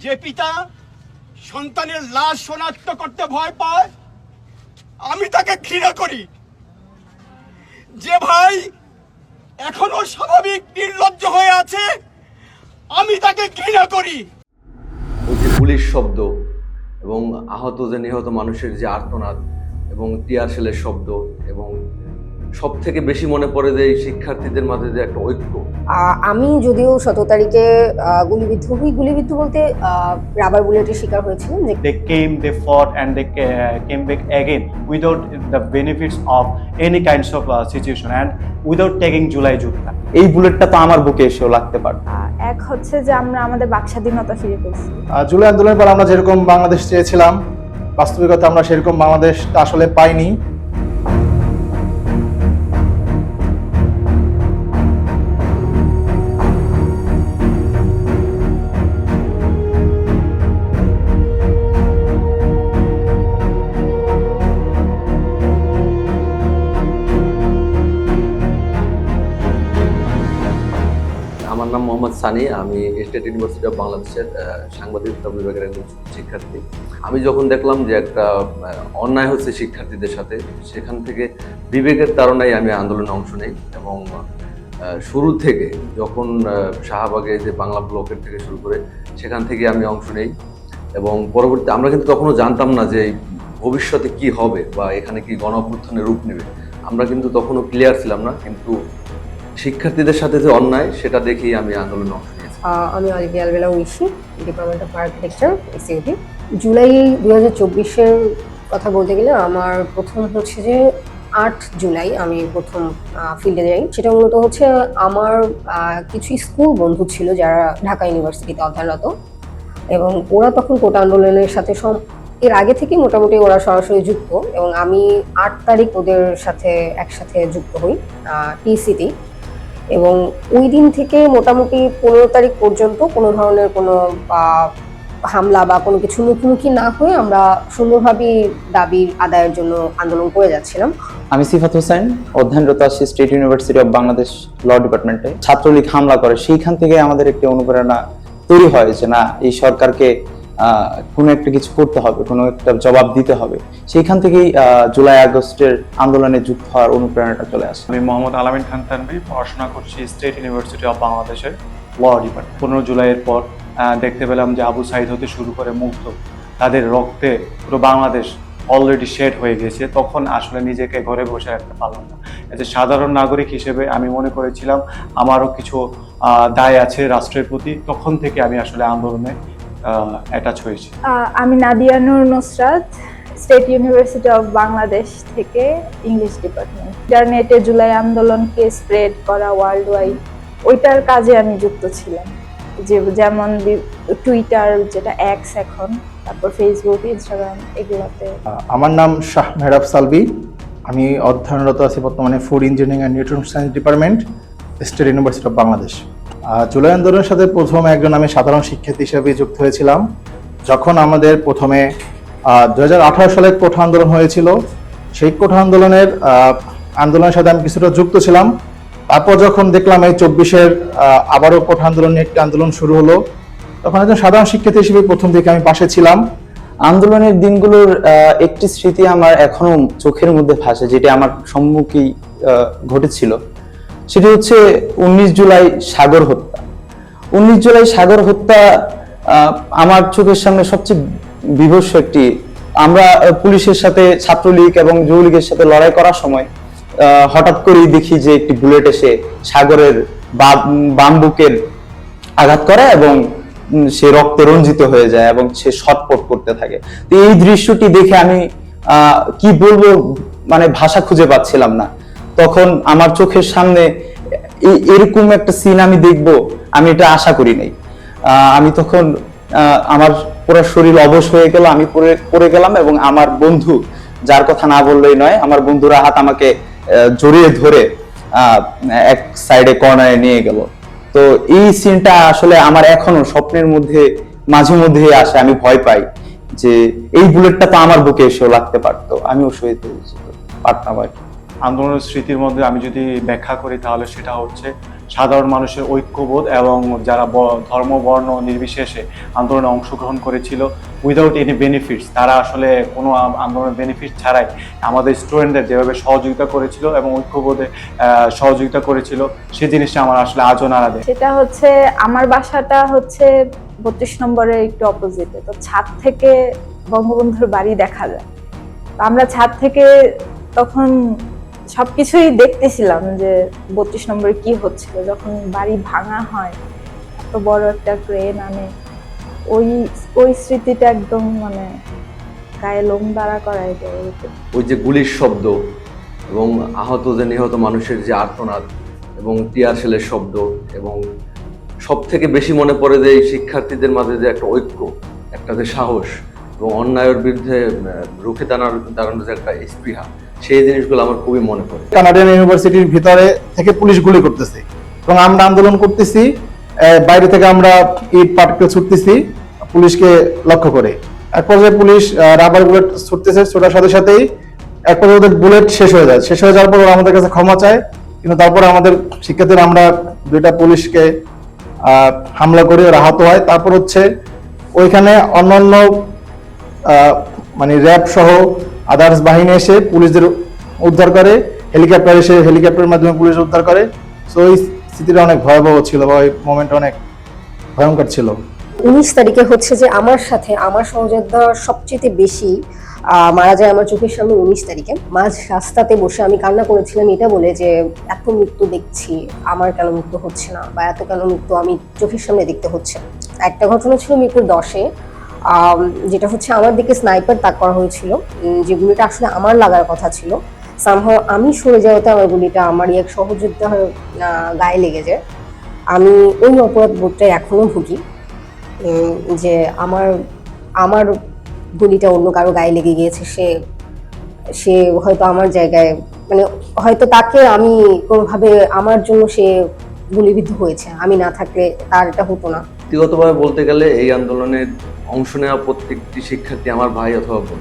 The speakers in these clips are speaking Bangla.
যে পিতা সন্তানের লাশ শনাক্ত করতে ভয় পায় আমি তাকে ঘৃণা করি। যে ভাই এখনো স্বাভাবিক নির্লজ্জ হয়ে আছে আমি তাকে ঘৃণা করি। ওই যে গুলির শব্দ এবং আহত যে নিহত মানুষের যে আর্তনাদ এবং টিয়ার সেলের শব্দ এবং সব থেকে বেশি মনে পড়ে যে এই শিক্ষার্থীদের মাঝে যে একটা ঐক্য। আমি যদিও 17 তারিখে গুলিবিদ্ধ বলতে রাবার বুলেটের শিকার হয়েছিলাম। They came, they fought, and they came back again without the benefits of any kinds of situation and without taking July যুদ্ধা। এই বুলেটটা তো আমার বুকে এসেও লাগতে পারত। এক হচ্ছে যে আমরা আমাদের বাক স্বাধীনতা ফিরে পেয়েছি। জুলাই আন্দোলনের পর আমরা যেরকম বাংলাদেশ চেয়েছিলাম বাস্তবিকতা আমরা সেরকম বাংলাদেশটা আসলে পাইনি। আমার নাম মোহাম্মদ সানি, আমি স্টেট ইউনিভার্সিটি অফ বাংলাদেশের সাংবাদিকতা বিভাগের একজন শিক্ষার্থী। আমি যখন দেখলাম যে একটা অন্যায় হচ্ছে শিক্ষার্থীদের সাথে, সেখান থেকে বিবেকের তাড়নায় আমি আন্দোলনে অংশ নেই এবং শুরু থেকে যখন শাহবাগে যে বাংলা ব্লকের থেকে শুরু করে সেখান থেকে আমি অংশ নেই এবং পরবর্তী আমরা কিন্তু তখনও জানতাম না যে ভবিষ্যতে কি হবে বা এখানে কি গণ-অভ্যুত্থানের রূপ নেবে, আমরা কিন্তু তখনও ক্লিয়ার ছিলাম না। কিন্তু শিক্ষার্থীদের সাথে যে অন্যায় সেটা দেখেই আমি আন্দোলনে অংশ নিয়েছি। আমি অলিভিয়া আলবেলা উইশি, department of architecture, SUT. July 2024-এর কথা বলতে গেলে আমার প্রথম হচ্ছে যে 8 জুলাই আমি প্রথম ফিল্ডে যাই। সেটা মূলত হচ্ছে আমার কিছু স্কুল বন্ধু ছিল যারা ঢাকা ইউনিভার্সিটিতে অধ্যয়নরত এবং ওরা তখন কোটা আন্দোলনের সাথে এর আগে থেকে মোটামুটি ওরা সরাসরি যুক্ত এবং আমি 8 তারিখ ওদের সাথে একসাথে যুক্ত হই টিসিটি এবং ওই দিন থেকে মোটামুটি 15 তারিখ পর্যন্ত কোনো ধরনের কোনো হামলা বা কোনো কিছু মুখোমুখি না হয়ে আমরা সুন্দরভাবে দাবির আদায়ের জন্য আন্দোলন করে যাচ্ছিলাম। আমি সিফাত হোসেন, অধ্যয়নরত আছি স্টেট ইউনিভার্সিটি অফ বাংলাদেশ ল ডিপার্টমেন্টে। ছাত্রলীগ হামলা করে, সেইখান থেকে আমাদের একটি অনুপ্রেরণা তৈরি হয় যে না, এই সরকারকে কোনো একটা কিছু করতে হবে, কোনো একটা জবাব দিতে হবে। সেইখান থেকেই জুলাই আগস্টের আন্দোলনে যুক্ত হওয়ার অনুপ্রেরণাটা চলে আসে। আমি মোহাম্মদ আলামিন খান তানভীর, পড়াশোনা করছি স্টেট ইউনিভার্সিটি অফ বাংলাদেশের ল ডিপার্টমেন্ট। 15 জুলাইয়ের পর দেখতে পেলাম যে আবু সাইদ হতে শুরু করে মুগ্ধ, তাদের রক্তে পুরো বাংলাদেশ অলরেডি শেড হয়ে গেছে। তখন আসলে নিজেকে ঘরে বসে রাখতে পারলাম না। এজ এ সাধারণ নাগরিক হিসেবে আমি মনে করেছিলাম আমারও কিছু দায় আছে রাষ্ট্রের প্রতি। তখন থেকে আমি আসলে আন্দোলনে অ্যাটাচ হয়েছি। আমি Nadia Noor Nusrat, state university of Bangladesh থেকে ইংলিশ ডিপার্টমেন্ট। ইন্টারনেটে জুলাই আন্দোলনকে স্প্রেড করা ওয়ার্ল্ড ওয়াইড, ওইটার কাজে আমি যুক্ত ছিলাম। যেমন টুইটার, যেটা এক্স এখন, তারপর ফেসবুক, ইনস্টাগ্রাম, এগুলোতে। আমার নাম শাহ মেহরাব সালবি, আমি অধ্যয়নরত আছি বর্তমানে food engineering and nutrition science department, state university of Bangladesh. July আন্দোলনের সাথে প্রথম একজন আমি সাধারণ শিক্ষার্থী হিসেবে যুক্ত হয়েছিলাম যখন আমাদের প্রথমে 2018 সালে কোঠা আন্দোলন হয়েছিল। সেই কোঠা আন্দোলনের সাথে আমি কিছুটা যুক্ত ছিলাম। তারপর যখন দেখলাম এই 24-এর আবারও কোঠা আন্দোলন নিয়ে একটি আন্দোলন শুরু হলো, তখন একজন সাধারণ শিক্ষার্থী হিসেবে প্রথম থেকে আমি পাশে ছিলাম। আন্দোলনের দিনগুলোর একটি স্মৃতি আমার এখনো চোখের মধ্যে ভাসে, যেটা আমার সম্মুখীন ঘটেছিল। সেটি হচ্ছে 19 জুলাই সাগর হত্যা। 19 জুলাই সাগর হত্যা আমার চোখের সামনে সবচেয়ে বিভৎস একটি। আমরা পুলিশের সাথে, ছাত্রলীগ এবং যুবলীগের সাথে লড়াই করার সময় হঠাৎ করেই দেখি যে একটি বুলেট এসে সাগরের বাম বুকের আঘাত করে এবং সে রক্তে রঞ্জিত হয়ে যায় এবং সে ছটফট করতে থাকে। তো এই দৃশ্যটি দেখে আমি কি বলবো, মানে ভাষা খুঁজে পাচ্ছিলাম না। তখন আমার চোখের সামনে এরকম একটা সিন আমি দেখবো, আমি এটা আশা করি নাই। আমি তখন আমার পুরো শরীর অবশ হয়ে গেল, আমি পড়ে গেলাম এবং আমার বন্ধু, যার কথা না বললেই নয়, আমার বন্ধুরা হাত আমাকে জড়িয়ে ধরে এক সাইডে কর্নারে নিয়ে গেল। তো এই সিনটা আসলে আমার এখনো স্বপ্নের মধ্যে মাঝে মধ্যে আসে। আমি ভয় পাই যে এই বুলেটটা তো আমার বুকে এসেও লাগতে পারতো, আমিও শহীদ হয়ে পারতাম আর কি। আন্দোলনের স্মৃতির মধ্যে আমি যদি ব্যাখ্যা করি তাহলে সেটা হচ্ছে সাধারণ মানুষের ঐক্যবোধ এবং যারা ধর্ম বর্ণ নির্বিশেষে আন্দোলনে অংশগ্রহণ করেছিল উইদাউট এনি বেনিফিটস, তারা আসলে কোনো আন্দোলনের বেনিফিট ছাড়াই আমাদের স্টুডেন্টদের যেভাবে সহযোগিতা করেছিল এবং ঐক্যবোধে সহযোগিতা করেছিল, সেই জিনিসটা আমার আসলে আজও নাড়া দেয়। সেটা হচ্ছে আমার বাসাটা হচ্ছে 32 নম্বরের একটু অপোজিটে, তো ছাদ থেকে বঙ্গবন্ধুর বাড়ি দেখা যায়। তো আমরা ছাদ থেকে তখন সবকিছুই দেখতেছিলাম যে 32 নম্বরে কি হচ্ছিল, যখন বাড়ি ভাঙা হয়, এত বড় একটা ক্রেন আনে, ওই স্মৃতিটা একদম মানে গায়ে লোম দাঁড়া করায় দেয়। ওই যে গুলির শব্দ এবং আহত যে নিহত মানুষের যে আর্তনাদ এবং টিয়ার সেলের শব্দ, এবং সব থেকে বেশি মনে পড়ে যে এই শিক্ষার্থীদের মাঝে যে একটা ঐক্য, একটা যে সাহস এবং অন্যায়ের বিরুদ্ধে রুখে দাঁড়ানোর যে একটা স্পৃহা, সেই জিনিসগুলো আমার খুবই মনে পড়ে। কানাডিয়ান ইউনিভার্সিটির ভিতরে থেকে পুলিশ গুলি করতেছে এবং আমরা আন্দোলন করতেছি, বাইরে থেকে আমরা ইট পাটকেল ছুটতেছি পুলিশকে লক্ষ্য করে। এক পর্যায়ে পুলিশ রাবার বুলেট ছুটতেছে, ছোটার সাথে সাথেই এক পর্যায়ে ওদের বুলেট শেষ হয়ে যায়। শেষ হয়ে যাওয়ার পর ওরা আমাদের কাছে ক্ষমা চায়, কিন্তু তারপরে আমাদের শিক্ষার্থীরা আমরা 2টা পুলিশকে হামলা করে ওরা আহত হয়। তারপর হচ্ছে ওইখানে অন্যান্য মানে র্যাব সহ আদার্স বাহিনী এসে পুলিশদের উদ্ধার করে, হেলিকপ্টার এসে হেলিকপ্টারের মাধ্যমে পুলিশ উদ্ধার করে। সো এই স্মৃতিটা অনেক ভয়াবহ ছিল বা ওই মোমেন্ট অনেক ভয়ঙ্কর ছিল। 19 তারিখে হচ্ছে যে আমার সাথে আমার সহযোদ্ধা সবচেয়ে বেশি মারা যায় আমার চোখের সামনে। 19 তারিখে মাঝ রাস্তাতে বসে আমি কান্না করেছিলাম এটা বলে যে এত মৃত্যু দেখছি, আমার কেন মৃত্যু হচ্ছে না, বা এত কেন মৃত্যু আমি চোখের সামনে দেখতে হচ্ছে। একটা ঘটনা ছিল মিরপুর 10-এ, যেটা হচ্ছে আমার দিকে স্নাইপার তাক করা হয়েছিল, যে গুলিটা আসলে আমার লাগার কথা ছিল। সামহাও আমি সরে যাওয়াতে আমার গুলিটা আমারই এক সহযোদ্ধা গায়ে লেগে যায়। আমি ওই অপরাধ বোধটাই এখনো ভুগি, যে আমার গুলিটা অন্য কারো গায়ে লেগে গিয়েছে। সে হয়তো আমার জায়গায়, মানে হয়তো তাকে আমি কোনোভাবে, আমার জন্য সে গুলিবিদ্ধ হয়েছে, আমি না থাকলে তার এটা হতো না। ব্যক্তিগতভাবে বলতে গেলে এই আন্দোলনে অংশ নেওয়া প্রত্যেকটি শিক্ষার্থী আমার ভাই অথবা বোন।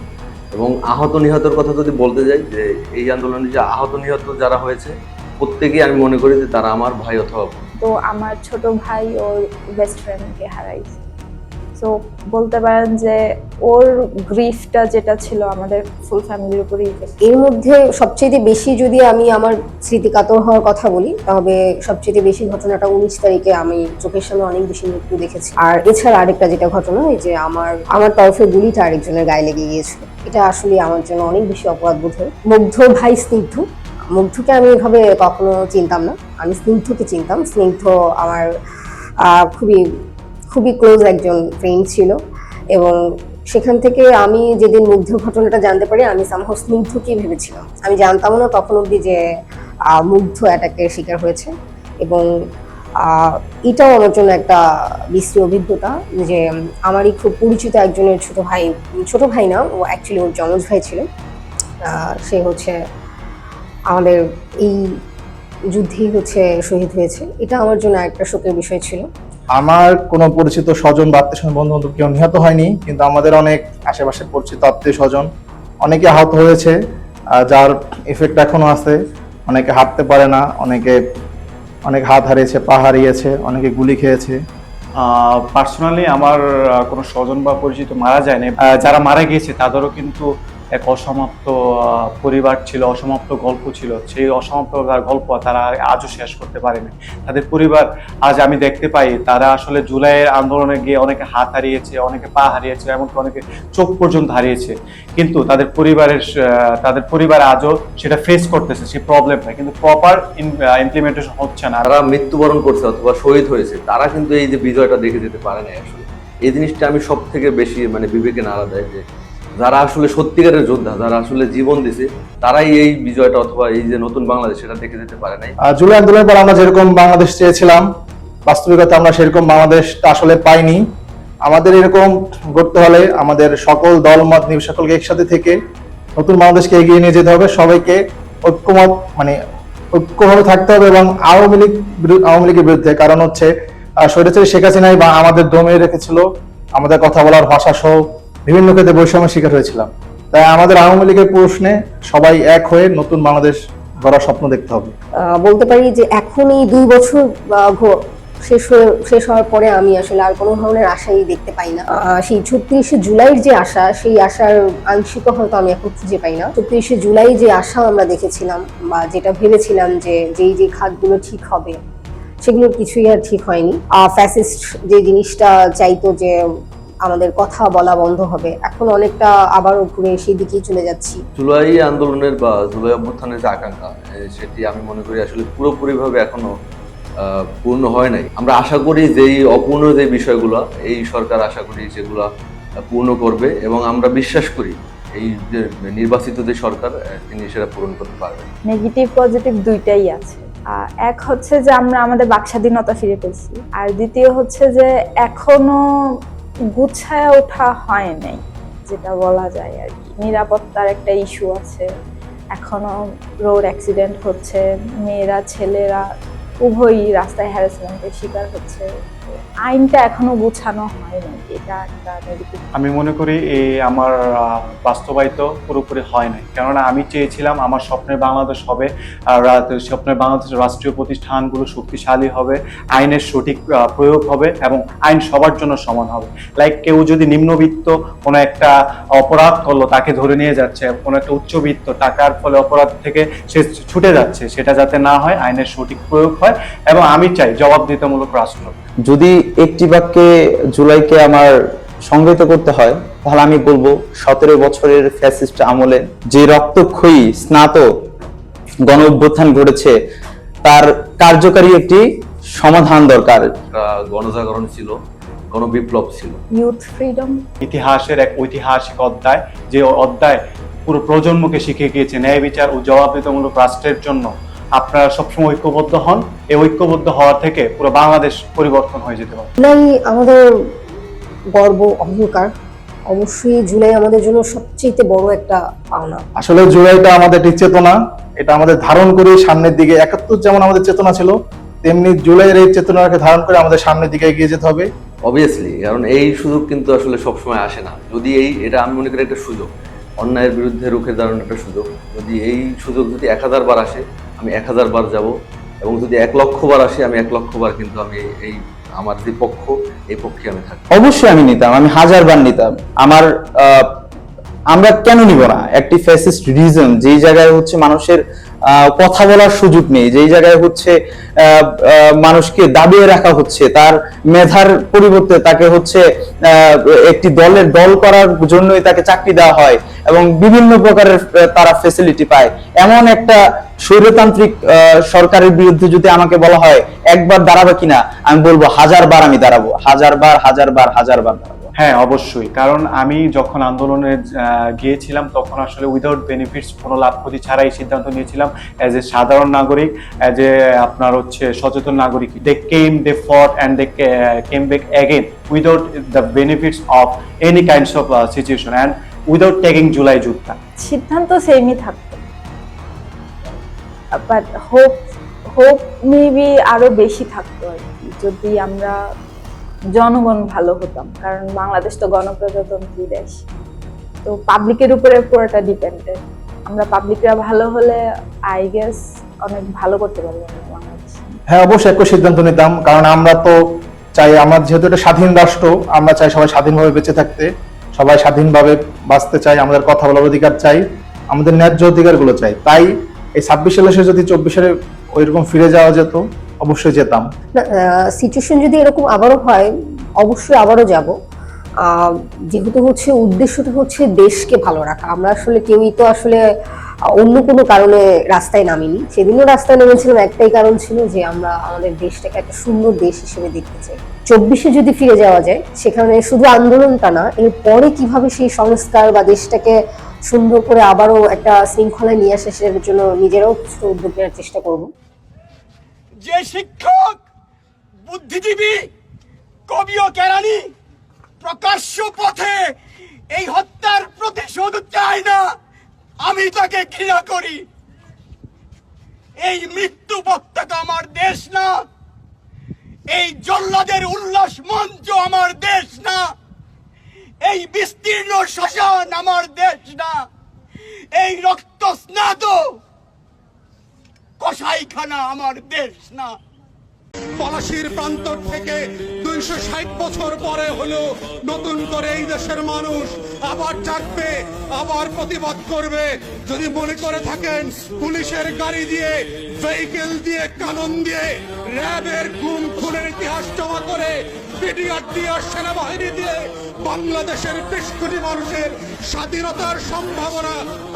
এবং আহত নিহতের কথা যদি বলতে যাই, যে এই আন্দোলনে যে আহত নিহত যারা হয়েছে প্রত্যেকেই আমি মনে করি যে তারা আমার ভাই অথবা বোন। তো আমার ছোট ভাই ওর বেস্ট ফ্রেন্ডকে হারাইছে, সো বলতে পারেন যে ওর গ্রিফটা যেটা ছিল আমাদের ফুল ফ্যামিলির উপরেই। এর মধ্যে সবচেয়ে বেশি যদি আমি আমার স্মৃতিকাতর হওয়ার কথা বলি, তবে সবচেয়ে বেশি ঘটনাটা 19 তারিখে আমি চোখের সামনে অনেক বেশি মৃত্যু দেখেছি। আর এছাড়া আরেকটা যেটা ঘটনা, এই যে আমার তরফে গুলিটা আরেকজনের গায়ে লেগে গিয়েছিল, এটা আসলে আমার জন্য অনেক বেশি অপরাধ বোধ হয়। মুগ্ধর ভাই স্নিগ্ধ, মুগ্ধকে আমি এভাবে কখনো চিনতাম না, আমি স্নিগ্ধকে চিনতাম। স্নিগ্ধ আমার খুবই খুবই ক্লোজ একজন ফ্রেন্ড ছিল, এবং সেখান থেকে আমি যেদিন মুগ্ধর ঘটনাটা জানতে পারি, আমি সামহাও স্নিগ্ধকেই ভেবেছিলাম। আমি জানতামও না তখন অবধি যে মুগ্ধ অ্যাটাকের শিকার হয়েছে। এবং এটাও আমার জন্য একটা বিশ্রী অভিজ্ঞতা যে আমারই খুব পরিচিত একজনের ছোট ভাই না, ও অ্যাকচুয়ালি ওর যমজ ভাই ছিল, সে হচ্ছে আমাদের এই যুদ্ধেই হচ্ছে শহীদ হয়েছে। এটা আমার জন্য একটা শোকের বিষয় ছিল। আমার কোনো পরিচিত স্বজন বা আত্মীয় বন্ধু বান্ধব কেউ নিহত হয়নি, কিন্তু আমাদের অনেক আশেপাশে পরিচিত আত্মীয় স্বজন অনেকে আহত হয়েছে, যার এফেক্ট এখনো আছে। অনেকে হাঁটতে পারে না, অনেক হাত হারিয়েছে, পা হারিয়েছে, অনেকে গুলি খেয়েছে। পার্সোনালি আমার কোনো স্বজন বা পরিচিত মারা যায়নি। যারা মারা গিয়েছে তাদেরও কিন্তু এক অসমাপ্ত পরিবার ছিল, অসমাপ্ত গল্প ছিল। সেই অসমাপ্ত গল্প তারা আজও শেষ করতে পারেনি। তাদের পরিবার আজ আমি দেখতে পাই তারা আসলে জুলাইয়ের আন্দোলনে গিয়ে অনেকে হাত হারিয়েছে, অনেকে পা হারিয়েছে, এমনকি অনেকে চোখ পর্যন্ত হারিয়েছে। কিন্তু তাদের পরিবার আজও সেটা ফেস করতেছে, সেই প্রবলেমটা, কিন্তু প্রপার ইমপ্লিমেন্টেশন হচ্ছে না। তারা মৃত্যুবরণ করছে অথবা শহীদ হয়েছে, তারা কিন্তু এই যে বিজয়টা দেখে যেতে পারে না। আসলে এই জিনিসটা আমি সব থেকে বেশি বিবেকে নাড়া দেয়, যে যারা আসলে সত্যিকারের যোদ্ধা, যারা আসলে জীবন দিছে, তারাই এই বিজয়টা অথবা এই যে নতুন বাংলাদেশ সেটা দেখে যেতে পারে নাই। জুলাই আন্দোলনের পর আমরা যেরকম বাংলাদেশ চেয়েছিলাম, বাস্তবিকতা আমরা সেরকম বাংলাদেশটা আসলে পাইনি। আমাদের এরকম করতে হলে আমাদের সকল দলমত সকলকে একসাথে থেকে নতুন বাংলাদেশকে এগিয়ে নিয়ে যেতে হবে। সবাইকে ঐক্যভাবে থাকতে হবে, এবং আওয়ামী লীগের বিরুদ্ধে। কারণ হচ্ছে স্বৈরাচারী শেখ হাসিনাই বা আমাদের দমে রেখেছিল, আমাদের কথা বলার ভাষা সহ বিভিন্ন ক্ষেত্রে বৈষম্যের শিকার হয়েছিলাম। তাই আমাদের আওয়ামী লীগের প্রশ্নে সবাই এক হয়ে নতুন বাংলাদেশ গড়ার স্বপ্ন দেখতে হবে। বলতে পারি যে এখন এই 2 বছর শেষ হওয়ার পরে আমি আসলে আর কোনো ধরনের আশাই দেখতে পাই না। সেই 36শে জুলাইয়ের যে আশা, সেই আশার আংশিক হয়তো আমি এখন খুঁজে পাই না। 36শে জুলাই যে আশা আমরা দেখেছিলাম বা যেটা ভেবেছিলাম যে যেই খাতগুলো ঠিক হবে, সেগুলোর কিছুই আর ঠিক হয়নি। ফ্যাসিস্ট যে জিনিসটা চাইতো যে আমাদের কথা বলা বন্ধ হবে, এখন অনেকটা আবারও ঘুরে সেই দিকেই চলে যাচ্ছি। জুলাই আন্দোলনের বা জুলাই অভ্যুত্থানের যে আকাঙ্ক্ষা, সেটি আমি মনে করি আসলে পুরোপুরিভাবে এখনো পূর্ণ হয় নাই। আমরা আশা করি যেই অপূর্ণ যে বিষয়গুলো, এই সরকার আশা করি সেগুলো পূর্ণ করবে, এবং আমরা বিশ্বাস করি এই যে নির্বাচিত যে সরকার, তিনি সেটা পূরণ করতে পারবেন। নেগেটিভ পজিটিভ দুইটাই আছে। এক হচ্ছে যে আমরা আমাদের বাকস্বাধীনতা ফিরে পেয়েছি, আর দ্বিতীয় হচ্ছে যে এখনো গুছায় ওঠা হয় নাই, যেটা বলা যায় আর কি। নিরাপত্তার একটা ইস্যু আছে, এখনো রোড অ্যাক্সিডেন্ট হচ্ছে, মেয়েরা ছেলেরা উভয়ই রাস্তায় হ্যারাসমেন্টের শিকার হচ্ছে। আইনটা এখনো গুছানো হয়নি, এটা একটা নেগেটিভ। আমি মনে করি এই আমার বাস্তবায়িত পুরোপুরি হয় নাই, কেননা আমি চেয়েছিলাম আমার স্বপ্নের বাংলাদেশ হবে, স্বপ্নের বাংলাদেশের রাষ্ট্রীয় প্রতিষ্ঠানগুলো শক্তিশালী হবে, আইনের সঠিক প্রয়োগ হবে এবং আইন সবার জন্য সমান হবে। লাইক কেউ যদি নিম্নবিত্ত কোনো একটা অপরাধ করলো, তাকে ধরে নিয়ে যাচ্ছে, কোনো একটা উচ্চবিত্ত টাকার ফলে অপরাধ থেকে সে ছুটে যাচ্ছে, সেটা যাতে না হয়, আইনের সঠিক প্রয়োগ হয়। এবং আমি চাই জবাবদিহিতামূলক রাষ্ট্র। যদি একটি বাক্যে জুলাইকে আমার সংজ্ঞায়িত করতে হয়, তাহলে আমি বলবো 17 বছরের ফ্যাসিস্ট আমলে যে রক্তক্ষয়ী স্নাত গণ অভ্যুত্থান ঘটেছে, তার কার্যকারী একটি সমাধান দরকার। একটা গণজাগরণ ছিল, গণবিপ্লব ছিল। ইউথ ফ্রিডম ইতিহাসের এক ঐতিহাসিক অধ্যায়, যে অধ্যায় পুরো প্রজন্মকে শিখে গিয়েছে ন্যায় বিচার ও জবাবদিহিতামূলক রাষ্ট্রের জন্য আপনারা সবসময় ঐক্যবদ্ধ হন। এই ঐক্যবদ্ধ হওয়া থেকে পুরো বাংলাদেশ পরিবর্তন হয়ে যেতে পারে। জুলাই আমাদের গর্ব, অহংকার। অবশ্যই জুলাই আমাদের জন্য সবচেয়ে বড় একটা পাওনা। আসলে জুলাইটা আমাদের একটি চেতনা, এটা আমাদের ধারণ করে সামনের দিকে, 71 যেমন আমাদের চেতনা ছিল, তেমনি জুলাইয়ের এই চেতনাকে ধারণ করে আমাদের সামনের দিকে এগিয়ে যেতে হবে। অবভিয়াসলি, কারণ এই সুযোগ কিন্তু আসলে সবসময় আসে না। যদি এটা আমি মনে করি একটা সুযোগ, অন্যায়ের বিরুদ্ধে রুখে দাঁড়ানোর একটা সুযোগ। যদি এই সুযোগ 1000 বার আসে, আমি 1000 বার যাব, এবং যদি 1,00,000 বার আসে, আমি 1,00,000 বার কিন্তু আমি এই আমার যে পক্ষ, এই পক্ষে আমি থাকি। অবশ্যই আমি নিতাম, আমি 1000 বার নিতাম। আমরা কেন নিব না? একটি ফ্যাসিস্ট রিজন, যেই জায়গায় হচ্ছে মানুষের কথা বলার সুযোগ নেই, যেই জায়গায় হচ্ছে মানুষকে দাবিয়ে রাখা হচ্ছে, তার মেধার পরিবর্তে তাকে হচ্ছে একটি দল করার জন্যই তাকে চাকরি দেওয়া হয় এবং বিভিন্ন প্রকারের তারা ফ্যাসিলিটি পায়, এমন একটা স্বৈরতান্ত্রিক সরকারের বিরুদ্ধে যদি আমাকে বলা হয় একবার দাঁড়াবে কিনা, আমি বলবো 1000 বার আমি দাঁড়াবো, 1000 বার দাঁড়াবো। হ্যাঁ, অবশ্যই। কারণ আমি যখন আন্দোলনে গিয়েছিলাম, তখন আসলে উইদাউট বেনিফিটস, কোনো লাভ ক্ষতি ছাড়াই সিদ্ধান্ত নিয়েছিলাম অ্যাজ এ সাধারণ নাগরিক, অ্যাজ এ আপনার হচ্ছে সচেতন নাগরিক। They fought and they came back again without the benefits of any kinds of situation and without taking জুলাই যুদ্ধ। সিদ্ধান্ত সেমই থাকতো, বাট হোপ মেবি আরো বেশি থাকতো আর কি, যদি আমরা জনগণ ভালো হতাম। কারণ বাংলাদেশ তো গণপ্রজাতন্ত্রী দেশ, তো পাবলিকের উপরে পুরোটা ডিপেন্ডেন্ট। আমরা পাবলিকরা ভালো হলে আই গেস অনেক ভালো করতে পারবো বাংলাদেশ। হ্যাঁ, অবশ্যই একটা সিদ্ধান্ত নিতাম, কারণ আমরা তো চাই, আমরা যেহেতু একটা স্বাধীন রাষ্ট্র, আমরা চাই সবাই স্বাধীনভাবে বেঁচে থাকতে, সবাই স্বাধীনভাবে বাঁচতে চাই, আমাদের কথা বলার অধিকার চাই, আমাদের ন্যায্য অধিকারগুলো চাই। তাই এই 26 সালে যদি 24 সালে ওইরকম ফিরে যাওয়া যেত, অবশ্যই যেতাম। সিচুয়েশন যদি এরকম আবারও হয়, অবশ্যই আবারও যাব। যেহেতু হচ্ছে উদ্দেশ্যটা হচ্ছে দেশকে ভালো রাখা। আমরা আসলে কেউই তো আসলে অন্য কোনো কারণে রাস্তায় নামিনি। সেদিনও রাস্তায় নেমেছিলাম, একটাই কারণ ছিল যে আমরা আমাদের দেশটাকে একটা সুন্দর দেশ হিসেবে দেখতে চাই। 24-এ যদি ফিরে যাওয়া যায়, সেখানে শুধু আন্দোলনটা না, এরপরে কিভাবে সেই সংস্কার বা দেশটাকে সুন্দর করে আবারও একটা শৃঙ্খলায় নিয়ে আসে, সেটার জন্য নিজেরাও কিছু উদ্যোগ নেওয়ার চেষ্টা করব। যে শিক্ষক, বুদ্ধিজীবী, কবি ও কেরানি প্রকাশ্য পথে এই হত্যার প্রতিশোধ চায় না, আমি তাকে ঘৃণা করি। এই মৃত্যু পতাকা আমার দেশ না, এই জল্লাদের উল্লাস মঞ্চ আমার দেশ না, এই বিস্তীর্ণ শ্মশান আমার দেশ না, এই রক্ত স্নাত কসাইখানা আমার দেশ না। পলাশির প্রান্তর থেকে 260 বছর পরে হলো নতুন করে এই দেশের মানুষ আবার জাগবে, আবার প্রতিবাদ করবে। যদি মনে করে থাকেন পুলিশের গাড়ি দিয়ে, ভেহিকেল দিয়ে, কানন দিয়ে, র্যাবের গুম খুনের ইতিহাস জমা করে, পিডিআর দিয়ে, সেনাবাহিনী দিয়ে বাংলাদেশের 20 কোটি মানুষের স্বাধীনতার সম্ভাবনা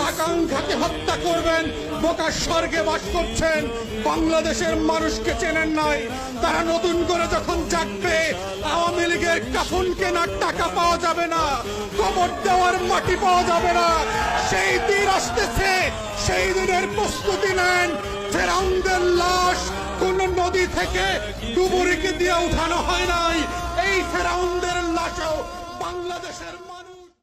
আকাঙ্ক্ষাকে হত্যা করবেন, বোকা স্বর্গে বাস করছেন, বাংলাদেশের মানুষকে চেনেন নাই। তারা নতুন করে যখন জাগবে, আওয়ামী লীগের কাফন কেনার টাকা পাওয়া যাবে না, কবর দেওয়ার মাটি পাওয়া যাবে না। সেই দিন আসতেছে, সেই দিনের প্রস্তুতি নেন। ফেরাউনদের লাশ কোন নদী থেকে ডুবুরিকে দিয়ে উঠানো হয় নাই, এই ফেরাউনদের লাশও বাংলাদেশের মানুষ